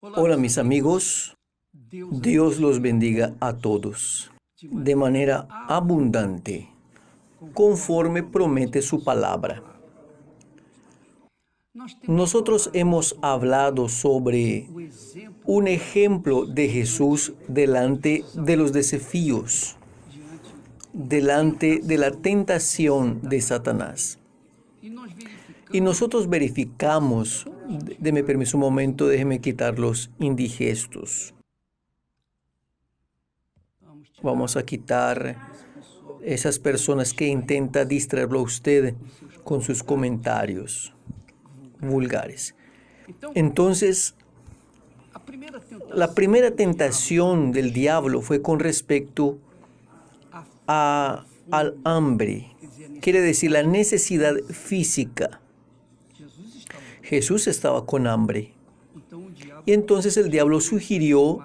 Hola mis amigos, Dios los bendiga a todos de manera abundante, conforme promete su palabra. Nosotros hemos hablado sobre un ejemplo de Jesús delante de los desafíos, delante de la tentación de Satanás. Y nosotros verificamos, deme permiso un momento, déjeme quitar los indigestos. Vamos a quitar esas personas que intentan distraerlo a usted con sus comentarios vulgares. Entonces, la primera tentación del diablo fue con respecto al hambre, quiere decir la necesidad física. Jesús estaba con hambre. Y entonces el diablo sugirió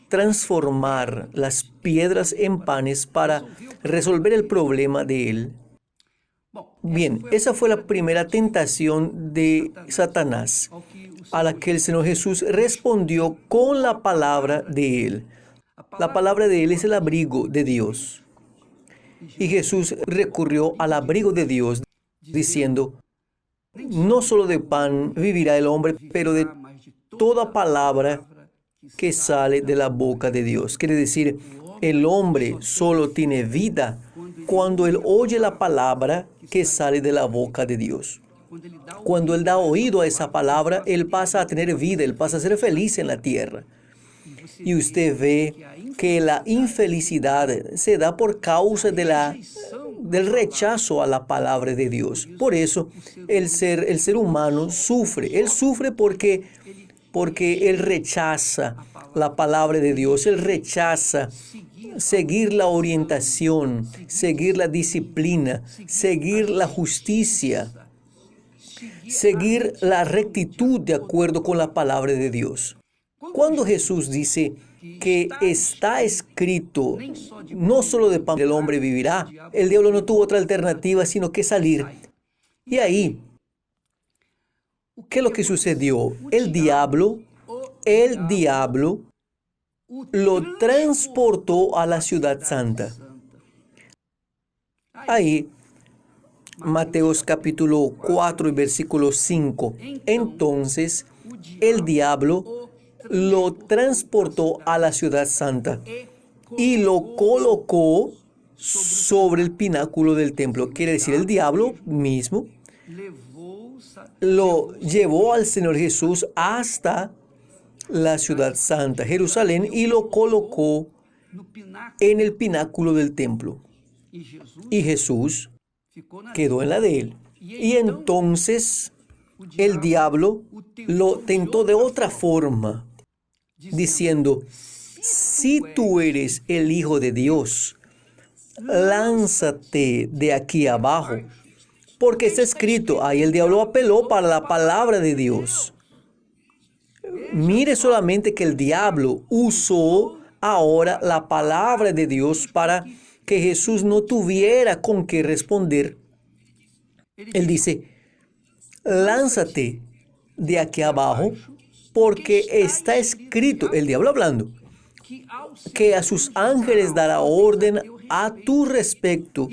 transformar las piedras en panes para resolver el problema de él. Bien, esa fue la primera tentación de Satanás, a la que el Señor Jesús respondió con la palabra de él. La palabra de él es el abrigo de Dios. Y Jesús recurrió al abrigo de Dios diciendo: no solo de pan vivirá el hombre, pero de toda palabra que sale de la boca de Dios. Quiere decir, el hombre solo tiene vida cuando él oye la palabra que sale de la boca de Dios. Cuando él da oído a esa palabra, él pasa a tener vida, él pasa a ser feliz en la tierra. Y usted ve que la infelicidad se da por causa del rechazo a la palabra de Dios. Por eso el ser humano sufre. Él sufre porque él rechaza la palabra de Dios. Él rechaza seguir la orientación, seguir la disciplina, seguir la justicia, seguir la rectitud de acuerdo con la palabra de Dios. Cuando Jesús dice que está escrito, no solo de pan el hombre vivirá, el diablo no tuvo otra alternativa sino que salir. Y ahí, ¿qué es lo que sucedió? El diablo lo transportó a la ciudad santa. Ahí, Mateos capítulo 4 y versículo 5. Entonces, el diablo lo transportó a la ciudad santa y lo colocó sobre el pináculo del templo. Quiere decir, el diablo mismo lo llevó al Señor Jesús hasta la ciudad santa, Jerusalén, y lo colocó en el pináculo del templo. Y Jesús quedó en la de él. Y entonces el diablo lo tentó de otra forma, diciendo: si tú eres el Hijo de Dios, lánzate de aquí abajo, porque está escrito. Ahí el diablo apeló para la palabra de Dios. Mire solamente que el diablo usó ahora la palabra de Dios para que Jesús no tuviera con qué responder. Él dice: lánzate de aquí abajo, porque está escrito, el diablo hablando, que a sus ángeles dará orden a tu respecto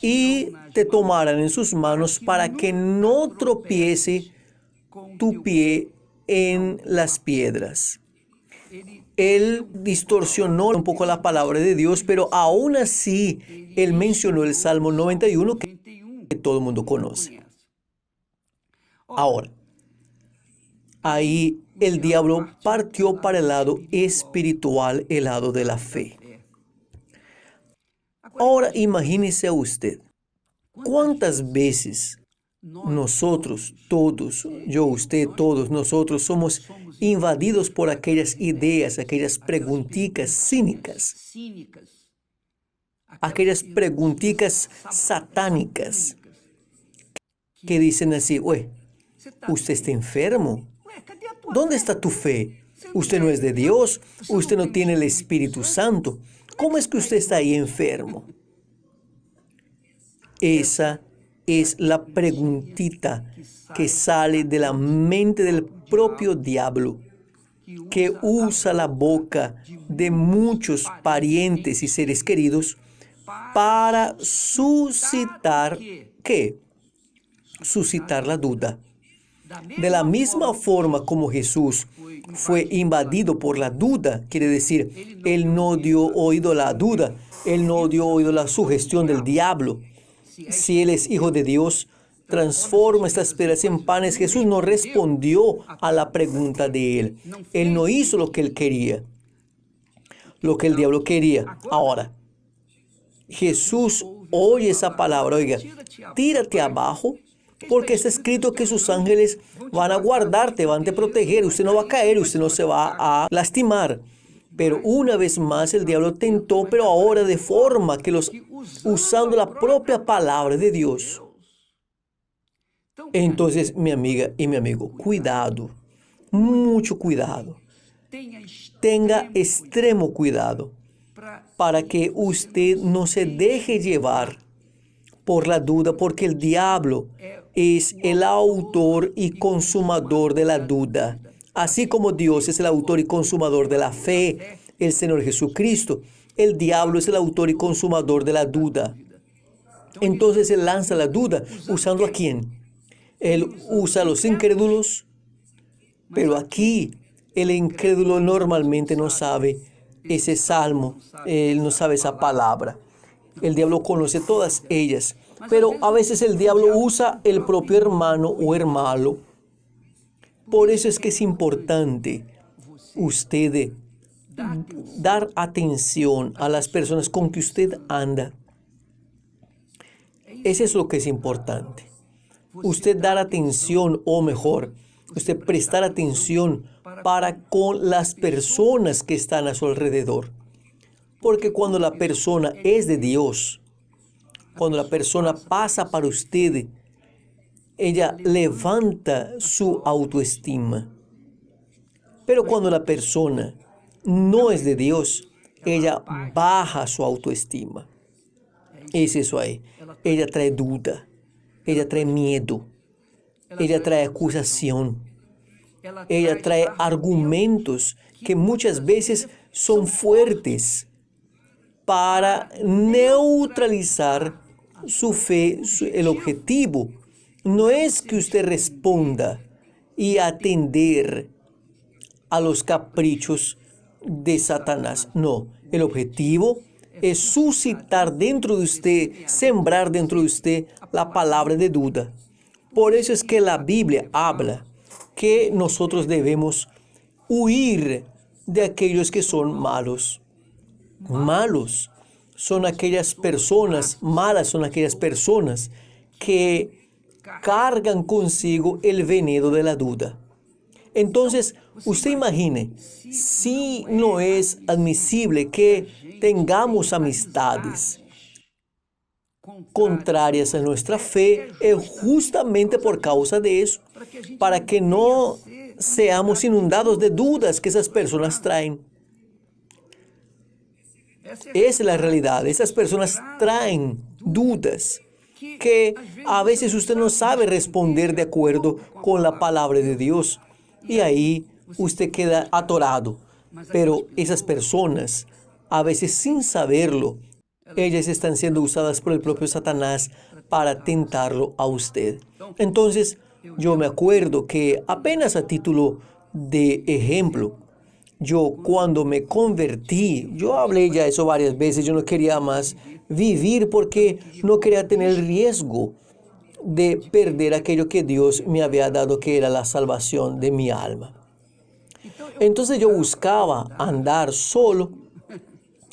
y te tomarán en sus manos para que no tropiece tu pie en las piedras. Él distorsionó un poco la palabra de Dios, pero aún así él mencionó el Salmo 91 que todo el mundo conoce. Ahora, ahí el diablo partió para el lado espiritual, el lado de la fe. Ahora imagínese a usted, ¿cuántas veces nosotros, todos, yo, usted, todos nosotros somos invadidos por aquellas ideas, aquellas preguntitas cínicas, aquellas preguntitas satánicas que dicen así: usted está enfermo. ¿Dónde está tu fe? Usted no es de Dios, usted no tiene el Espíritu Santo. ¿Cómo es que usted está ahí enfermo? Esa es la preguntita que sale de la mente del propio diablo. que usa la boca de muchos parientes y seres queridos para suscitar, ¿qué? Suscitar la duda. De la misma forma como Jesús fue invadido por la duda, quiere decir, Él no dio oído a la duda, Él no dio oído a la sugestión del diablo. Si Él es hijo de Dios, transforma estas piedras en panes. Jesús no respondió a la pregunta de Él. Él no hizo lo que Él quería, lo que el diablo quería. Ahora, Jesús oye esa palabra, oiga, tírate abajo, porque está escrito que sus ángeles van a guardarte, van a proteger, usted no va a caer, usted no se va a lastimar. Pero una vez más el diablo tentó, pero ahora de forma que usando la propia palabra de Dios. Entonces, mi amiga y mi amigo, cuidado, mucho cuidado. Tenga extremo cuidado para que usted no se deje llevar por la duda, porque el diablo es el autor y consumador de la duda. Así como Dios es el autor y consumador de la fe, el Señor Jesucristo, el diablo es el autor y consumador de la duda. Entonces Él lanza la duda, ¿usando a quién? Él usa a los incrédulos, pero aquí el incrédulo normalmente no sabe ese salmo, él no sabe esa palabra. El diablo conoce todas ellas, pero a veces el diablo usa el propio hermano o hermano. Por eso es que es importante usted dar atención a las personas con que usted anda. Eso es lo que es importante. Usted dar atención, o mejor, usted prestar atención para con las personas que están a su alrededor. Porque cuando la persona es de Dios, cuando la persona pasa para usted, ella levanta su autoestima. Pero cuando la persona no es de Dios, ella baja su autoestima. Es eso ahí. Ella trae duda, ella trae miedo, ella trae acusación, ella trae argumentos que muchas veces son fuertes para neutralizar su fe. El objetivo no es que usted responda y atender a los caprichos de Satanás. No, el objetivo es suscitar dentro de usted, sembrar dentro de usted la palabra de duda. Por eso es que la Biblia habla que nosotros debemos huir de aquellos que son malos. Malos son aquellas personas, malas son aquellas personas que cargan consigo el veneno de la duda. Entonces, usted imagine, si no es admisible que tengamos amistades contrarias a nuestra fe, es justamente por causa de eso, para que no seamos inundados de dudas que esas personas traen. Es la realidad, esas personas traen dudas que a veces usted no sabe responder de acuerdo con la palabra de Dios. Y ahí usted queda atorado. Pero esas personas, a veces sin saberlo, ellas están siendo usadas por el propio Satanás para tentarlo a usted. Entonces, yo me acuerdo que apenas a título de ejemplo, yo cuando me convertí, yo hablé ya eso varias veces, yo no quería más vivir porque no quería tener el riesgo de perder aquello que Dios me había dado, que era la salvación de mi alma. Entonces yo buscaba andar solo.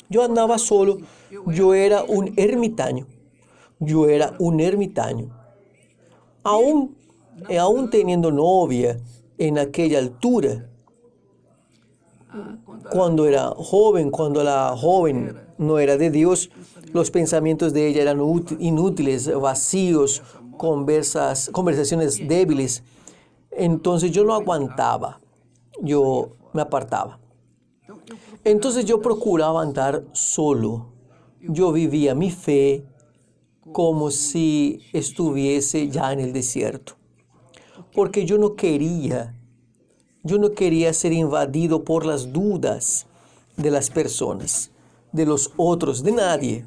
Yo andaba solo. Yo era un ermitaño. Aún teniendo novia en aquella altura, cuando la joven no era de Dios, los pensamientos de ella eran inútiles, vacíos, conversaciones débiles. Entonces yo no aguantaba, yo me apartaba. Entonces yo procuraba andar solo. Yo vivía mi fe como si estuviese ya en el desierto, porque yo no quería Yo no quería ser invadido por las dudas de las personas, de los otros, de nadie,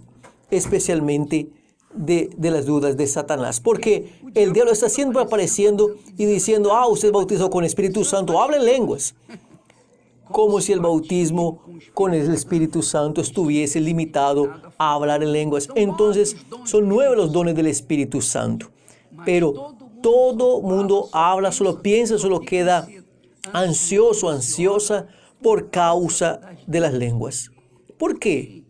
especialmente de las dudas de Satanás. Porque el diablo está siempre apareciendo y diciendo, usted bautizó con Espíritu Santo, habla en lenguas. Como si el bautismo con el Espíritu Santo estuviese limitado a hablar en lenguas. Entonces, son 9 los dones del Espíritu Santo. Pero todo mundo habla, solo piensa, solo queda ansioso, ansiosa por causa de las lenguas. ¿Por qué?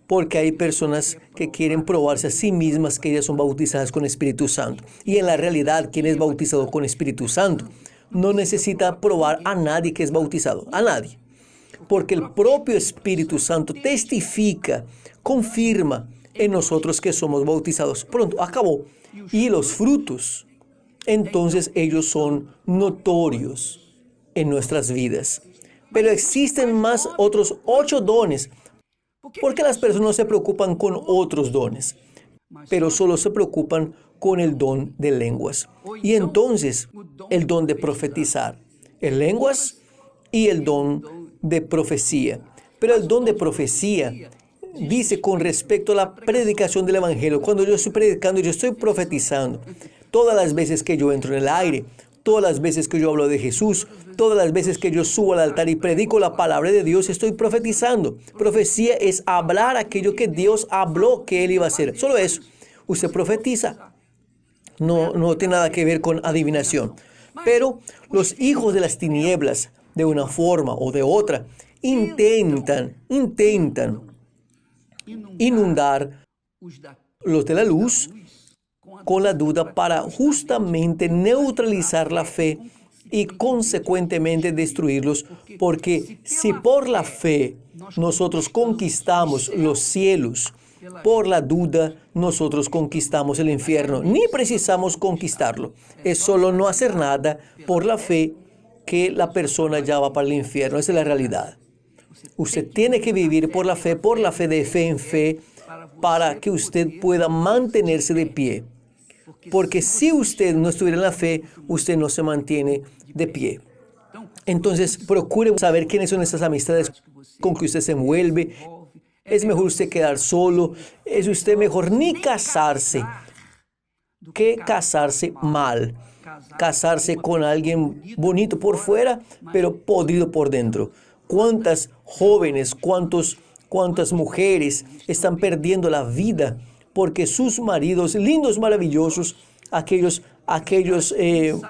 Porque hay personas que quieren probarse a sí mismas que ellas son bautizadas con Espíritu Santo. Y en la realidad, quien es bautizado con Espíritu Santo no necesita probar a nadie que es bautizado, a nadie. Porque el propio Espíritu Santo testifica, confirma en nosotros que somos bautizados. Pronto, acabó. Y los frutos, entonces ellos son notorios en nuestras vidas. Pero existen más otros 8 dones. Porque las personas no se preocupan con otros dones, pero solo se preocupan con el don de lenguas. Y entonces, el don de profetizar, en lenguas y el don de profecía. Pero el don de profecía dice con respecto a la predicación del Evangelio. Cuando yo estoy predicando, yo estoy profetizando. Todas las veces que yo entro en el aire, todas las veces que yo hablo de Jesús, todas las veces que yo subo al altar y predico la palabra de Dios, estoy profetizando. Profecía es hablar aquello que Dios habló que Él iba a hacer. Solo eso. Usted profetiza. No tiene nada que ver con adivinación. Pero los hijos de las tinieblas, de una forma o de otra, intentan inundar los de la luz con la duda para justamente neutralizar la fe y consecuentemente destruirlos, porque si por la fe nosotros conquistamos los cielos, por la duda nosotros conquistamos el infierno. Ni precisamos conquistarlo, es solo no hacer nada por la fe que la persona ya va para el infierno. Esa es la realidad. Usted tiene que vivir por la fe de fe en fe, para que usted pueda mantenerse de pie. Porque si usted no estuviera en la fe, usted no se mantiene de pie. Entonces, procure saber quiénes son esas amistades con que usted se envuelve. Es mejor usted quedar solo. Es usted mejor ni casarse que casarse mal. Casarse con alguien bonito por fuera, pero podrido por dentro. ¿Cuántas jóvenes, cuántas mujeres están perdiendo la vida porque sus maridos, lindos, maravillosos, aquellos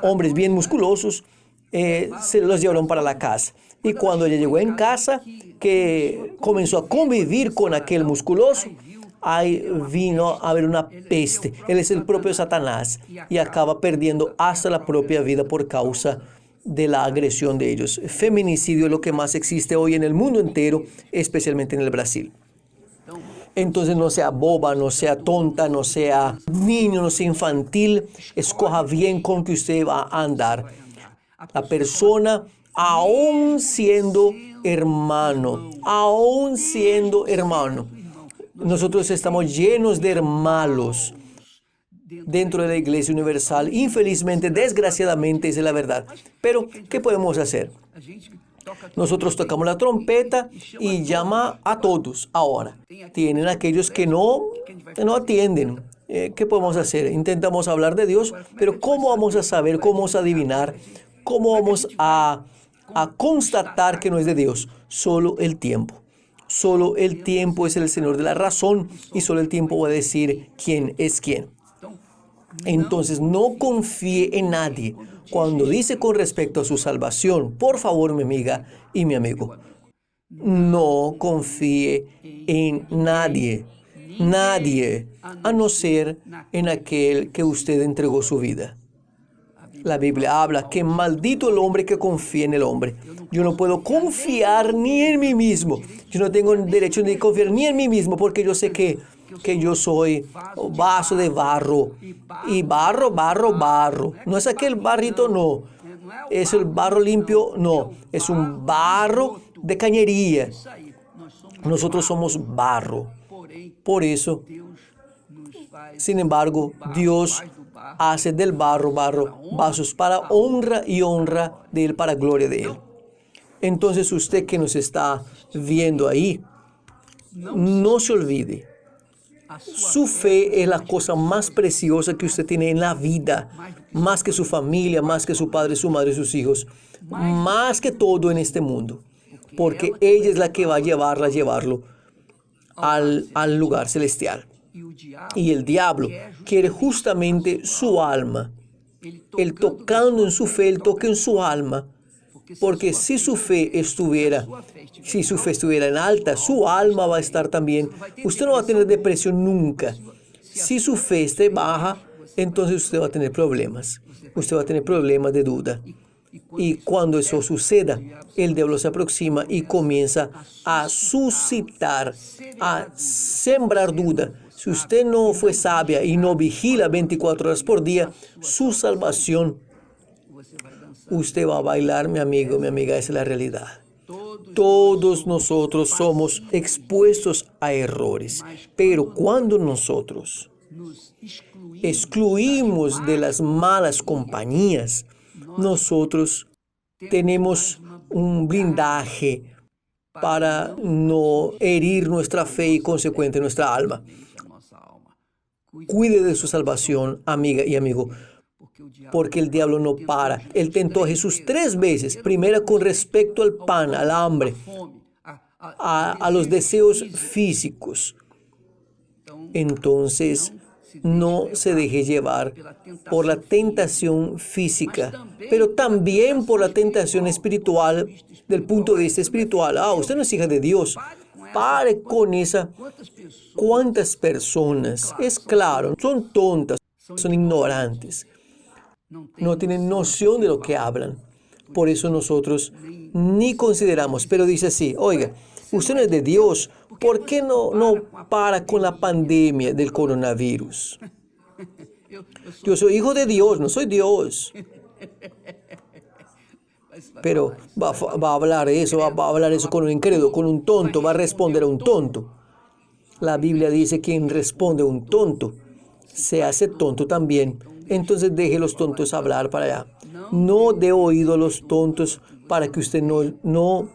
hombres bien musculosos, se los llevaron para la casa? Y cuando ella llegó en casa, que comenzó a convivir con aquel musculoso, ahí vino a haber una peste. Él es el propio Satanás y acaba perdiendo hasta la propia vida por causa de la agresión de ellos. Feminicidio es lo que más existe hoy en el mundo entero, especialmente en el Brasil. Entonces no sea boba, no sea tonta, no sea niño, no sea infantil. Escoja bien con que usted va a andar. La persona, aún siendo hermano, nosotros estamos llenos de hermanos dentro de la Iglesia Universal. Infelizmente, desgraciadamente, esa es la verdad. Pero, ¿qué podemos hacer? Nosotros tocamos la trompeta y llama a todos ahora. Tienen aquellos que no atienden. ¿Qué podemos hacer? Intentamos hablar de Dios, pero ¿cómo vamos a saber? ¿Cómo vamos a adivinar? ¿Cómo vamos a constatar que no es de Dios? Solo el tiempo. Solo el tiempo es el Señor de la razón y solo el tiempo va a decir quién es quién. Entonces no confíe en nadie. Cuando dice con respecto a su salvación, por favor, mi amiga y mi amigo, no confíe en nadie, a no ser en aquel que usted entregó su vida. La Biblia habla que maldito el hombre que confía en el hombre. Yo no puedo confiar ni en mí mismo. Yo no tengo derecho ni confiar ni en mí mismo porque yo sé que yo soy vaso de barro. Y barro. No es aquel barrito, no. Es el barro limpio, no. Es un barro de cañería. Nosotros somos barro. Por eso, sin embargo, Dios hace del barro vasos para honra y honra de Él, para gloria de Él. Entonces usted que nos está viendo ahí, no se olvide, su fe es la cosa más preciosa que usted tiene en la vida, más que su familia, más que su padre, su madre, sus hijos, más que todo en este mundo, porque ella es la que va a llevarlo al lugar celestial. Y el diablo quiere justamente su alma. Él tocando en su fe, él toca en su alma. Porque si su fe estuviera en alta, su alma va a estar también. Usted no va a tener depresión nunca. Si su fe esté baja, entonces usted va a tener problemas. Usted va a tener problemas de duda. Y cuando eso suceda, el diablo se aproxima y comienza a suscitar, a sembrar duda. Si usted no fue sabia y no vigila 24 horas por día, su salvación, usted va a bailar, mi amigo, mi amiga, esa es la realidad. Todos nosotros somos expuestos a errores, pero cuando nosotros excluimos de las malas compañías, nosotros tenemos un blindaje para no herir nuestra fe y consecuente nuestra alma. Cuide de su salvación, amiga y amigo, porque el diablo no para. Él tentó a Jesús 3 veces. Primera con respecto al pan, al hambre, a los deseos físicos. Entonces, no se deje llevar por la tentación física, pero también por la tentación espiritual, del punto de vista espiritual. Usted no es hija de Dios. Pare con esa. ¿Cuántas personas? Es claro, son tontas, son ignorantes. No tienen noción de lo que hablan. Por eso nosotros ni consideramos. Pero dice así, oiga, usted no es de Dios. ¿Por qué no para con la pandemia del coronavirus? Yo soy hijo de Dios, no soy Dios. Pero va a hablar eso, va a hablar eso con un incrédulo, con un tonto, va a responder a un tonto. La Biblia dice que quien responde a un tonto se hace tonto también. Entonces deje los tontos hablar para allá. No dé oído a los tontos para que usted no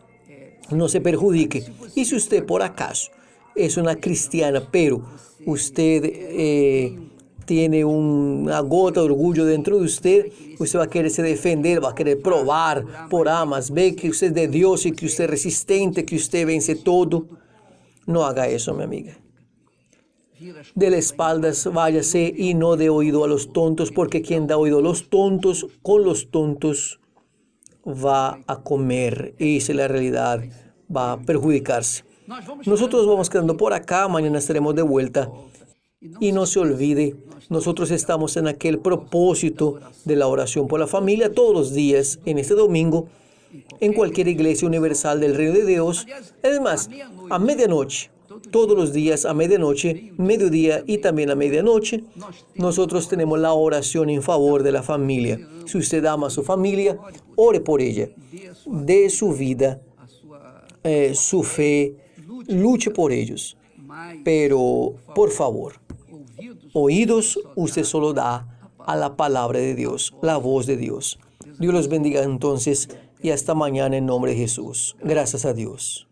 se perjudique. Y si usted por acaso es una cristiana, pero usted tiene una gota de orgullo dentro de usted va a quererse defender, va a querer probar por A más B que usted es de Dios y que usted es resistente, que usted vence todo. No haga eso, mi amiga. De las espaldas váyase y no dé oído a los tontos, porque quien da oído a los tontos, con los tontos va a comer. Y esa es la realidad, va a perjudicarse. Nosotros vamos quedando por acá, mañana estaremos de vuelta. Y no se olvide, nosotros estamos en aquel propósito de la oración por la familia todos los días, en este domingo, en cualquier iglesia universal del Reino de Dios. Es más, a medianoche, todos los días a medianoche, mediodía y también a medianoche, nosotros tenemos la oración en favor de la familia. Si usted ama a su familia, ore por ella, dé su vida, su fe, luche por ellos. Pero, por favor, oídos usted solo da a la palabra de Dios, la voz de Dios. Dios los bendiga entonces y hasta mañana en nombre de Jesús. Gracias a Dios.